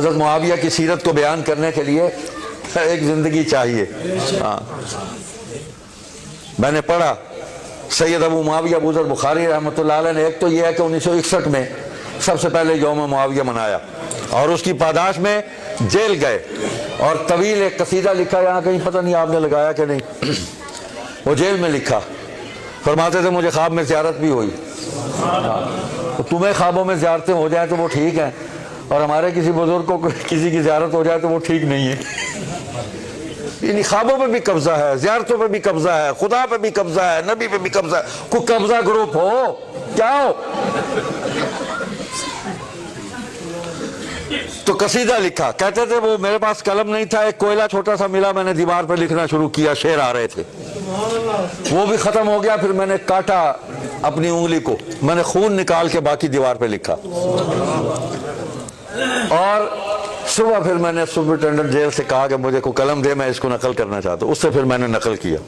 حضرت معاویہ کی سیرت کو بیان کرنے کے لیے ایک زندگی چاہیے. ہاں میں نے پڑھا سید ابو معاویہ ابو ذر بخاری رحمۃ اللہ علیہ نے، ایک تو یہ ہے کہ 1961 میں سب سے پہلے یوم معاویہ منایا اور اس کی پاداش میں جیل گئے اور طویل ایک قصیدہ لکھا، یہاں کہیں پتہ نہیں آپ نے لگایا کہ نہیں، وہ جیل میں لکھا. فرماتے تھے مجھے خواب میں زیارت بھی ہوئی. تمہیں خوابوں میں زیارتیں ہو جائیں تو وہ ٹھیک ہیں، اور ہمارے کسی بزرگ کو کسی کی زیارت ہو جائے تو وہ ٹھیک نہیں ہے. یعنی خوابوں پہ بھی قبضہ ہے، زیارتوں پہ بھی قبضہ ہے، خدا پہ بھی قبضہ ہے، نبی پہ بھی قبضہ ہے. کوئی قبضہ گروپ ہو کیا ہو. تو قصیدہ لکھا، کہتے تھے وہ میرے پاس قلم نہیں تھا، ایک کوئلہ چھوٹا سا ملا، میں نے دیوار پہ لکھنا شروع کیا، شعر آ رہے تھے، وہ بھی ختم ہو گیا. پھر میں نے کاٹا اپنی انگلی کو، میں نے خون نکال کے باقی دیوار پہ لکھا. اور صبح پھر میں نے سپرنٹینڈنٹ جیل سے کہا کہ مجھے کوئی قلم دے، میں اس کو نقل کرنا چاہتا ہوں. اس سے پھر میں نے نقل کیا،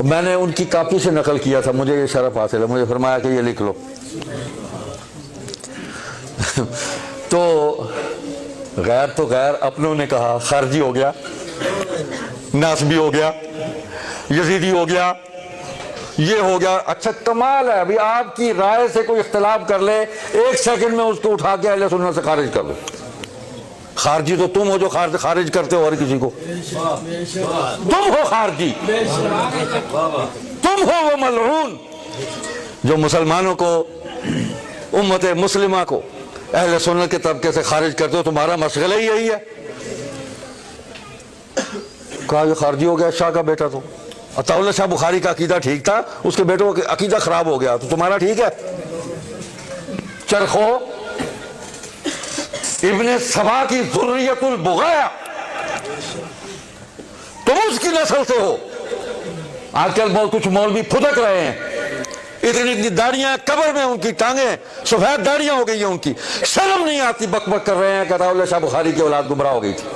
میں نے ان کی کاپی سے نقل کیا تھا، مجھے یہ شرف حاصل ہے. مجھے فرمایا کہ یہ لکھ لو. تو غیر تو غیر، اپنوں نے کہا خارجی ہو گیا، ناسبی ہو گیا، یزیدی ہو گیا، یہ ہو گیا. اچھا کمال ہے، ابھی آپ کی رائے سے کوئی اختلاف کر لے، ایک سیکنڈ میں اس کو اٹھا کے اہل سنت سے خارج کر دو. خارجی تو تم ہو جو خارج کرتے ہو ہر کسی کو. تم ہو خارجی، تم ہو وہ ملعون جو مسلمانوں کو، امت مسلمہ کو اہل سنت کے طبقے سے خارج کرتے ہو. تمہارا مشغلہ ہی یہی ہے. کہا یہ خارجی ہو گیا شاہ کا بیٹا. تو عطا اللہ شاہ بخاری کا عقیدہ ٹھیک تھا، اس کے بیٹوں کا عقیدہ خراب ہو گیا، تو تمہارا ٹھیک ہے. چرخو ابن سبا کی ذریت البغایا، تم اس کی نسل سے ہو. آج کل بہت کچھ مولوی پھدک رہے ہیں، اتنی اتنی داڑیاں، قبر میں ان کی ٹانگیں سفید داڑیاں ہو گئی ہیں ان کی، شرم نہیں آتی، بک بک کر رہے ہیں کہ عطا اللہ شاہ بخاری کی اولاد گمراہ ہو گئی تھی.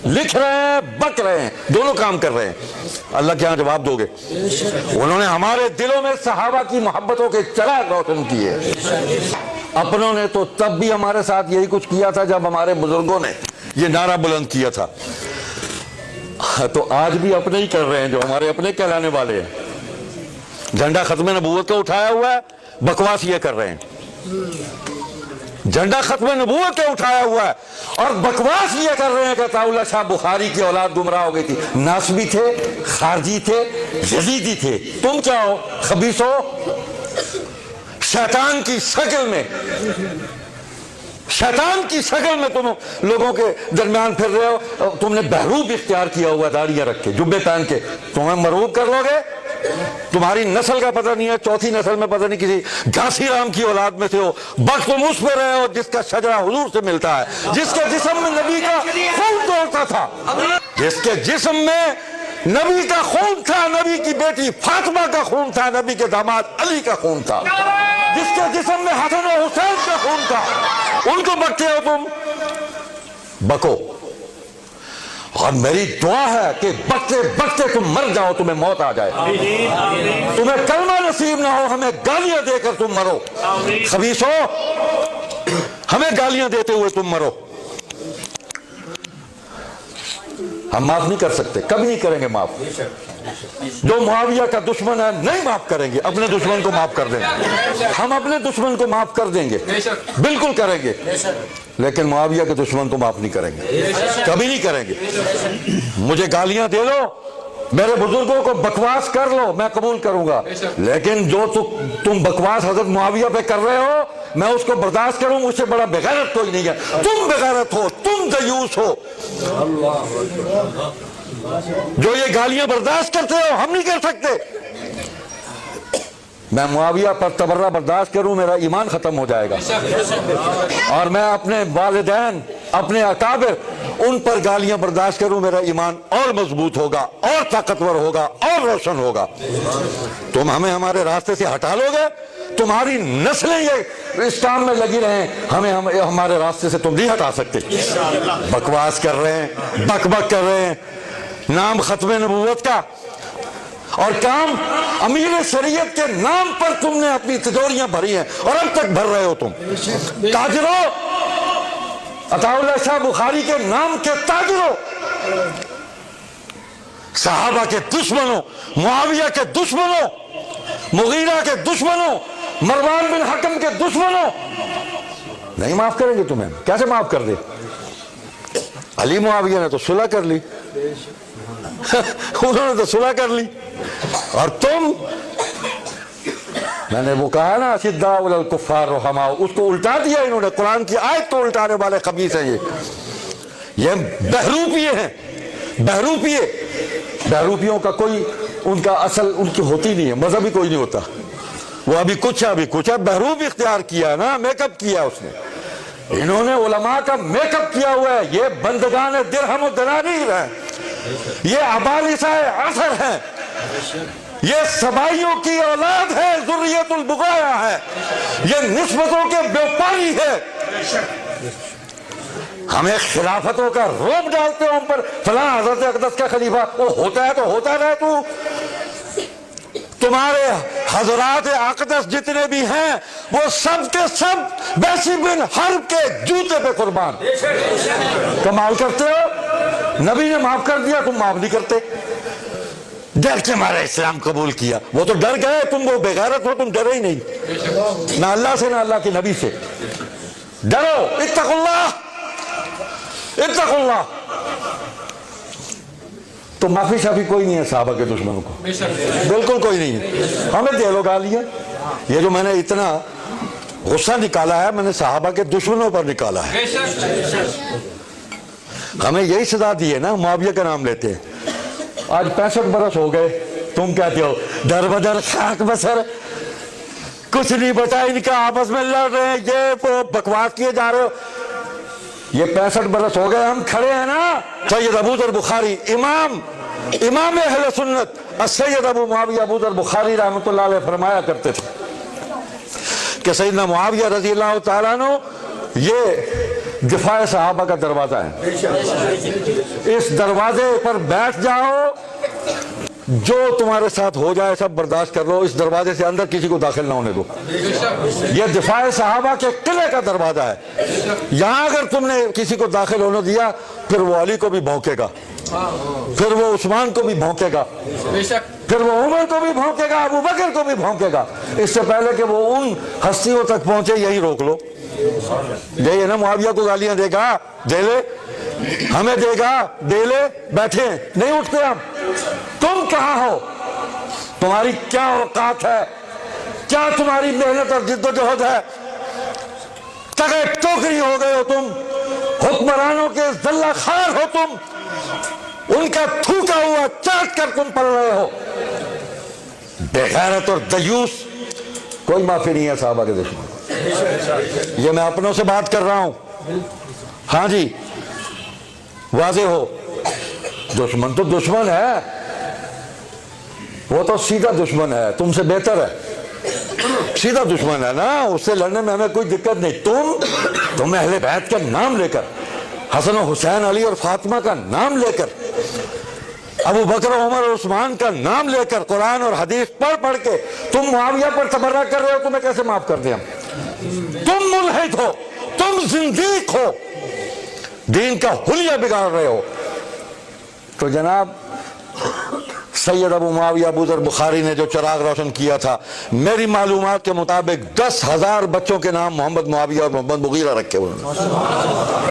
لکھ رہے ہیں، بک رہے ہیں، دونوں کام کر رہے ہیں. اللہ کے ہاں جواب دو گے. انہوں نے ہمارے دلوں میں صحابہ کی محبتوں کے چراغ روشن کیے. اپنوں نے تو تب بھی ہمارے ساتھ یہی کچھ کیا تھا جب ہمارے بزرگوں نے یہ نعرہ بلند کیا تھا. تو آج بھی اپنے ہی کر رہے ہیں جو ہمارے اپنے کہلانے والے ہیں. جھنڈا ختم نبوت کا اٹھایا ہوا ہے، بکواس یہ کر رہے ہیں. جھنڈا ختم نبوت کے اٹھایا ہوا ہے اور بکواس یہ کر رہے ہیں کہ عطا اللہ شاہ بخاری کی اولاد گمراہ ہو گئی تھی. ناسبی تھے، خارجی تھے، یزیدی تھے. تم کیا ہو؟ خبیث ہو، شیطان کی شکل میں، شیطان کی شکل میں تم لوگوں کے درمیان پھر رہے ہو. تم نے بہروب اختیار کیا ہوا، داڑیاں رکھ کے، جبے پہن کے. تمہیں مروب کر لو گے. تمہاری نسل کا پتہ نہیں ہے، چوتھی نسل میں پتہ نہیں کسی گھانسی رام کی اولاد میں سے ہو. بس تم اس پہ رہے ہو جس کا شجرہ حضور سے ملتا ہے، جس کے جسم میں نبی کا خون دوڑتا تھا، جس کے جسم میں نبی کا خون تھا، نبی کی بیٹی فاطمہ کا خون تھا، نبی کے داماد علی کا خون تھا، جس کے جسم میں حسن و حسین کا خون تھا. ان کو بکتے ہو تم. بکو. اور میری دعا ہے کہ بکتے بکتے تم مر جاؤ، تمہیں موت آ جائے، تمہیں کلمہ نصیب نہ ہو، ہمیں گالیاں دے کر تم مرو. خبیثو، ہمیں گالیاں دیتے ہوئے تم مرو. ہم معاف نہیں کر سکتے، کبھی نہیں کریں گے معاف. جو معاویہ کا دشمن ہے نہیں معاف کریں گے، اپنے دشمن کو معاف کر دیں گے. ہم اپنے دشمن کو معاف کر دیں گے، بالکل کریں گے، لیکن معاویہ کے دشمن کو معاف نہیں کریں گے، کبھی نہیں کریں گے. مجھے گالیاں دے لو، میرے بزرگوں کو بکواس کر لو، میں قبول کروں گا، لیکن جو تم بکواس حضرت معاویہ پہ کر رہے ہو میں اس کو برداشت کروں. مجھ سے بڑا بغیرت کوئی نہیں ہے. تم بغیرت ہو، تم دیوس ہو. جو یہ گالیاں برداشت کرتے ہو ہم نہیں کر سکتے. میں معاویہ پر تبرہ برداشت کروں میرا ایمان ختم ہو جائے گا، اور میں اپنے والدین، اپنے اکابر، ان پر گالیاں برداشت کروں میرا ایمان اور مضبوط ہوگا، اور طاقتور ہوگا، اور روشن ہوگا. تم ہمیں ہمارے راستے سے ہٹا لو گے، تمہاری نسلیں یہ اس کام میں لگی رہیں، ہمیں ہمارے راستے سے تم نہیں ہٹا سکتے. بکواس کر رہے ہیں، بک بک کر رہے ہیں، نام ختم نبوت کا، اور کام امیر شریعت کے نام پر تم نے اپنی تجوریاں بھری ہیں اور اب تک بھر رہے ہو. تم تاجروں، عطا اللہ شاہ بخاری کے نام کے تاجروں، صحابہ کے دشمنوں، معاویہ کے دشمنوں، مغیرہ کے دشمنوں، مروان بن حکم کے دشمنوں نہیں معاف کریں گے تمہیں. کیسے معاف کر دے؟ علی معاویہ نے تو صلح کر لی، انہوں نے تو صلح کر لی، اور تم، میں نے وہ کہا نا اشداء علی الکفار رحماء، اس کو الٹا دیا انہوں نے. قرآن کی آیت تو الٹانے والے خبیث ہیں یہ بہروپیے ہیں. بہروپیوں کا کوئی ان کا اصل ان کی ہوتی نہیں ہے، مذہب ہی کوئی نہیں ہوتا. وہ ابھی کچھ ہے. بہروپ اختیار کیا نا، میک اپ کیا اس نے. انہوں نے علماء کا میک اپ کیا ہوا ہے. یہ بندگان درہم و دنانیر ہیں، یہ ابالسہ عصر ہیں، یہ سبائیوں کی اولاد ہے، ذریت البغایا ہے، یہ نسبتوں کے بیوپاری ہے. ہمیں خلافتوں کا روب ڈالتے ہو ہم پر، فلاں حضرت اقدس کا خلیفہ، وہ ہوتا ہے تو ہوتا رہے. تو تمہارے حضرات اقدس جتنے بھی ہیں وہ سب کے سب بیسی بن حرب کے جوتے پہ قربان. کمال کرتے ہو، نبی نے معاف کر دیا، تم معاف نہیں کرتے. ڈر کے مارے اسلام قبول کیا. وہ تو ڈر گئے، تم وہ بے غیرت ہو، تم ڈرے ہی نہیں، نہ اللہ سے نہ اللہ کے نبی سے. ڈرو، اتقوا اللہ، اتقوا اللہ. تو معافی شافی کوئی نہیں ہے صحابہ کے دشمنوں کو، بالکل کوئی نہیں ہے. ہمیں دے لو گالیاں. یہ جو میں نے اتنا غصہ نکالا ہے، میں نے صحابہ کے دشمنوں پر نکالا ہے. ہمیں یہی سزا دی ہے نا، معاویہ کا نام لیتے ہیں. آج 65 برس ہو گئے، تم کہتے ہو در بدر خاک بسر، کچھ نہیں بتا ان کا، آپس میں لڑ رہے ہیں، یہ بکواس کیے جا رہے ہو. یہ 65 برس ہو گئے ہم کھڑے ہیں نا. سید ابو ذر بخاری، امام اہل سنت السید ابو معاویہ ابو ذر بخاری رحمۃ اللہ علیہ فرمایا کرتے تھے کہ سیدنا معاویہ رضی اللہ تعالیٰ عنہ یہ دفاع صحابہ کا دروازہ ہے. اس دروازے پر بیٹھ جاؤ، جو تمہارے ساتھ ہو جائے سب برداشت کر لو. اس دروازے سے اندر کسی کو داخل نہ ہونے دو. یہ دفاع صحابہ کے قلعے کا دروازہ ہے. یہاں اگر تم نے کسی کو داخل ہونے دیا، پھر وہ علی کو بھی بھونکے گا، پھر وہ عثمان کو بھی بھونکے گا، پھر وہ عمر کو بھی بھونکے گا، ابو بکر کو بھی بھونکے گا. اس سے پہلے کہ وہ ان ہستیوں تک پہنچے، یہی روک لو. یہ نا معاویہ کو گالیاں دے گا، دے لے. ہمیں دے گا، دے لے. بیٹھے نہیں اٹھتے ہم. تم کہاں ہو؟ تمہاری کیا اوقات ہے؟ کیا تمہاری محنت اور جد و جہد ہے؟ تگے ٹوکری ہو گئے ہو تم، حکمرانوں کے ذلہ خار ہو تم، ان کا تھوکا ہوا چاٹ کر تم پڑ رہے ہو. بے غیرت اور دیوس. کوئی معافی نہیں ہے صحابہ کے دشمن. یہ میں اپنوں سے بات کر رہا ہوں. ہاں جی، واضح ہو. دشمن تو دشمن ہے، وہ تو سیدھا دشمن ہے، تم سے بہتر ہے. سیدھا دشمن ہے نا، اس سے لڑنے میں ہمیں کوئی دقت نہیں. تم اہل بیت کا نام لے کر، حسن و حسین، علی اور فاطمہ کا نام لے کر، ابو بکر عمر اور عثمان کا نام لے کر، قرآن اور حدیث پڑھ کے تم معاویہ پر تبرہ کر رہے ہو. تمہیں کیسے معاف کر دیں ہم؟ تم ملحد ہو، تم زندیق ہو، دین کا حلیہ بگاڑ رہے ہو. تو جناب سید ابو معاویہ ابو ذر بخاری نے جو چراغ روشن کیا تھا، میری معلومات کے مطابق 10,000 بچوں کے نام محمد معاویہ اور محمد مغیرہ رکھے ہوئے ہیں.